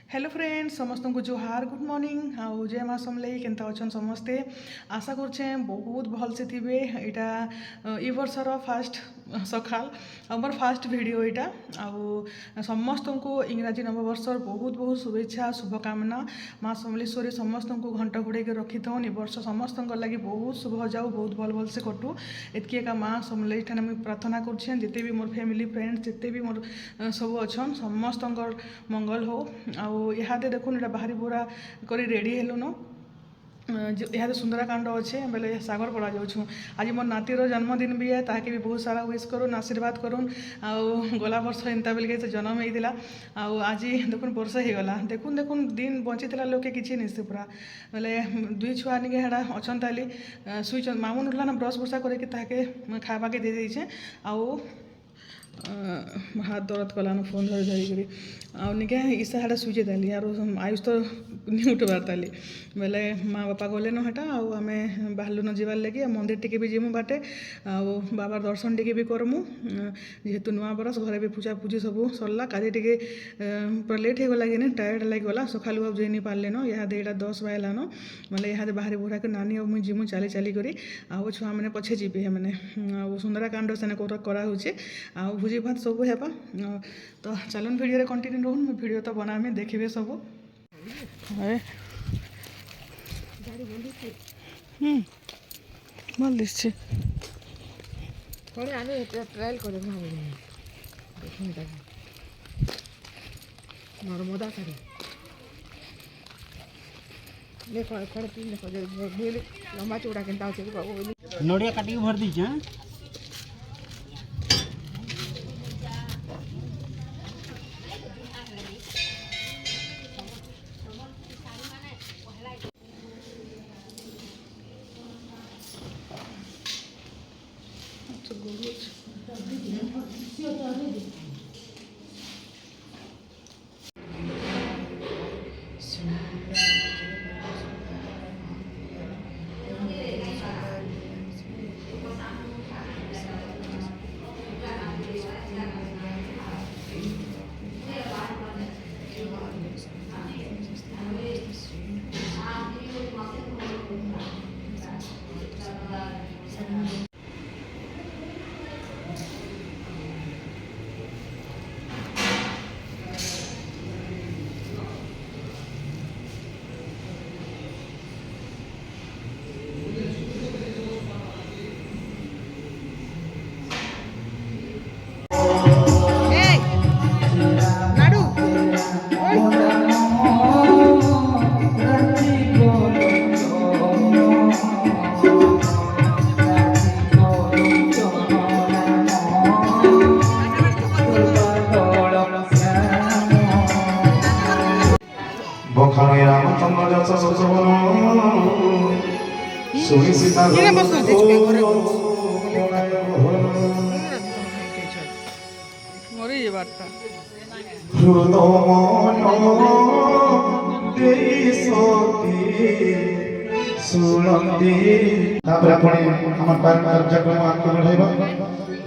Hello friends समस्त को जोहार गुड मॉर्निंग आउ जय माँ समलई केनता अच्छन समस्ते आशा करछे बहुत भल से थिबे इटा ई वर्षर फास्ट सकाल आमर फास्ट वीडियो इटा आउ समस्त को इंग्राजी नववर्षर बहुत बहुत शुभेच्छा शुभकामना माँ समलेश्वरी समस्त को घंटा घोड़े रखी था ए वर्ष समस्त लगी बहुत शुभ जाऊ बहुत भल भल से कटू एतकी एका माँ समलई ठाने मुझे प्रार्थना करछे जिते भी मोर फैमिली फ्रेंड्स जिते भी मोर सब अच्छन समस्त मंगल हो आउ इहादे देखुन इटा बाहरी बुरा करी रेडी हेलुन इहादे सुंदरकांड अच्छे बेले सागर पड़ा जाऊँ आज मोर नातीर जन्मदिन भी है ताकि भी बहुत सारा विश करूँ आशीर्वाद करूँ आउ गला वर्ष एंता बेल से जन्म होता आउ आज देखुन वर्ष हो गला देखुन देखुन दिन बंची लोके किसी नहीं से पूरा बेले दुई छुआ निके हेड़ा अच्छन ताली सुई मामून उठला ना ब्रश बुर्सा करके खावा के दे देछे आउ हाथ दर्द कलान फोन धरी धरिकी आके ईसा हाटा सुचे ताली आर आयुष तो नहीं उठबार ताली बेले माँ बापा गले न हाटा आम बाहर न जीवार लगे मंदिर टी भी जीमु बाटे आउ बाबार दर्शन टी भी करमु जेहेतु नुआ बरस घरे भी पूजा पूजी सब सरला काली टी पूरा लेट हो गला कि टायर्ड लगे सकालू अब जेनी पारे न इहादे यहाँ 10 बजलान मतलब इहादे बाहर बुढ़ा के नानी और मुझे जीमु चली चली कर छुआ मैंने पछे जी मैंने सुंदरकांड सेने कराऊे आ भोजी भात सब हेबा तो चलन वीडियो रे कंटिन्यू रहून वीडियो तो बनामी देखिए सब भल दिशे थोड़े आने ट्रायल करे नर्मदा करे देखो खड़े तीन देखो लंबा चौड़ा केनता होचे नड़िया काटी भर दी हां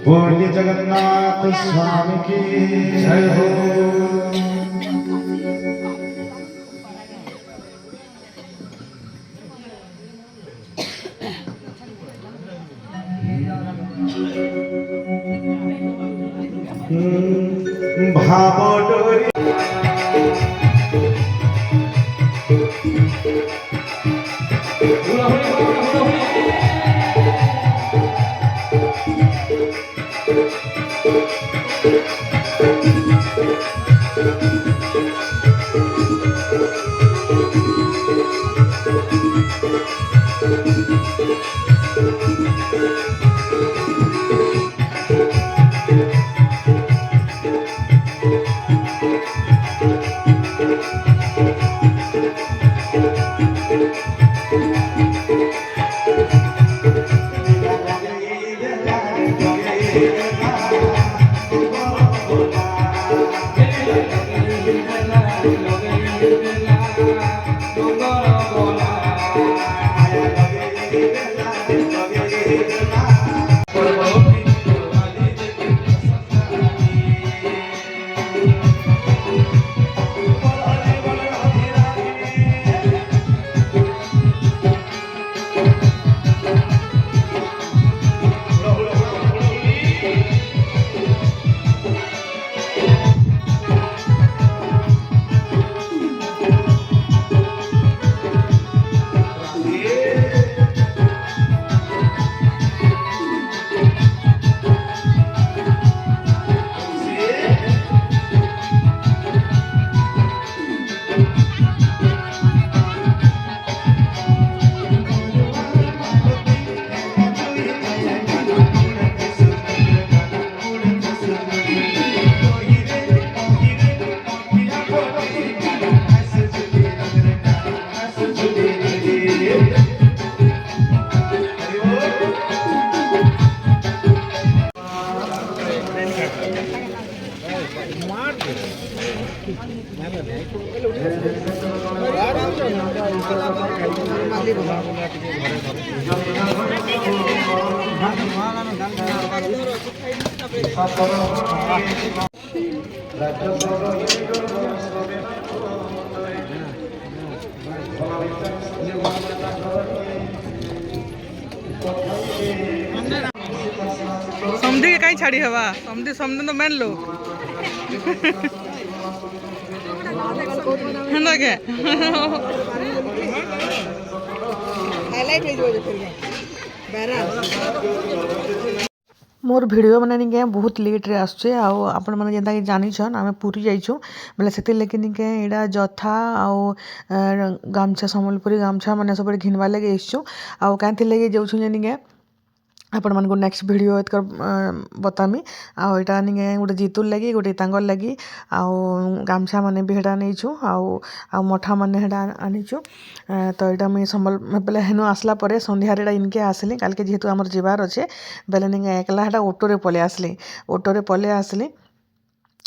बोलिए जगन्नाथ स्वामी की जय हो। भाव डोरी समझी के कहीं छाड़ी हवा समझी समझे तो मैन लोग है के ହାଇଲାଇଟ୍ ହେଇଯିବ ଯେତେବେଳେ ବ୍ୟାରାଲ୍ मोर भिडियो मैंने निके बहुत लेट्रे आसुचे आपण मैंने जेनता कि जानिछन आम पुरी जाइछू बोले से लेकिन निके एटा जथा आउ गामछा सम्बलपुरी गामछा मैंने सब घिनवा लगे आसछु आउ कांथि लगे जाउछु निके आपण मानको नेक्स्ट वीडियो एतकर बतामी आउ एटा निके गोटे जीतुल लगी गोटे तांगल लगी आउ गामछा माने भी हेडा नैछु आउ मठा माने हेडा आनिछु तो एटा मुई संबल बेले हेनु आसला परे संध्या रे इनके आसली काल के जेहेतु हमर जीवार अच्छे बेले निके एकला हेडा ऑटो रे पले आसली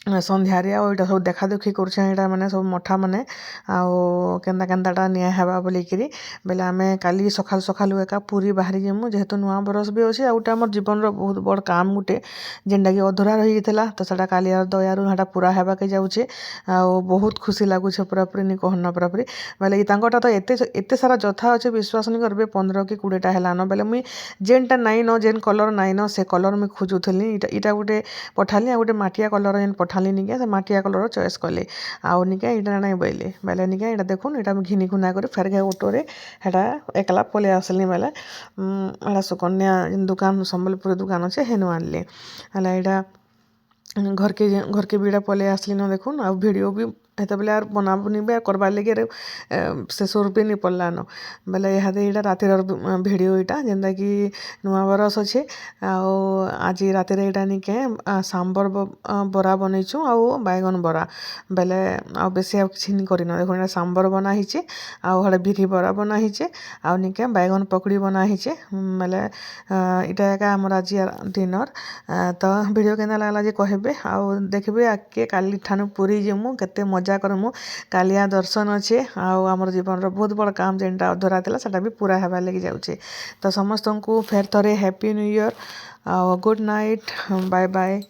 संध्यारे आउटा सब देखा देखी करछे एटा माने सब मठा माने आउ केंदा केंदाटा निया हेबा बोलिकिरी बेले आमे काली सखाल सखाल एका पूरी बाहरी जेमु जेहेतु नुआ बरस भी अच्छे आउटा हमर जीवन रो बहुत बड़ काम गुटे जेनटा कि अधूरा रही गेथिला तो सेटा काली दयारु हेटा पूरा हेबा के जाउछे आउ बहुत खुशी लागुछे पूरा पूरी नि कहना पूरा पूरी बेले ई तांगटा तो एते सारा जथा अच्छे विश्वास नि करबे 15 कि 20 टा हेलानो बेले मुई जेनटा नाइ न जेन कलर नाइ न से कलर मुई खोजुथली इटा गुटे पठाली आ गुटे माटिया कलर जेन पठाली निके से माटिया कलर चॉइस कले आउ निके इटा नाइ बेले निके इटा देखुन इटा घिनी घुना कर फेर गे ऑटो रे हेटा एकला पले आसली बेले एटा सुकन्या दुकान सम्बलपुर दुकान अच्छे हेनु आनली हला इटा घर के बीड़ा पले आसली न देखुन आ वीडियो भी हेते बेले आर बनाबुनी बे करबार लगे से 100 रुपये नहीं पड़ला न बेले इहादे इटा रातिर वीडियो इटा जेनता कि नुआ बरस अच्छे आज रातिर इटा निके सांबर बरा बनैछु आउ बैगन बरा बेले आ बेसी आ किछि नि करिन देखो इटा सांबर बना हिचे आउ हडे बिरी बरा बना हिचे आउ निके बैगन पकड़ी बना हिचे बेले इटा एका हमर आज डिनर तो वीडियो केना लागला जे कहबे आउ देखबे आके काली ठानु पूरी जेमु केते मजा करमु कालिया दर्शन अच्छे आमर जीवन रो बहुत बड़ काम जेनटा अधूरा थिला सेटा भी पूरा हेबा लगी जाउछे तो समस्त को फेर थरे happy new year good night bye bye.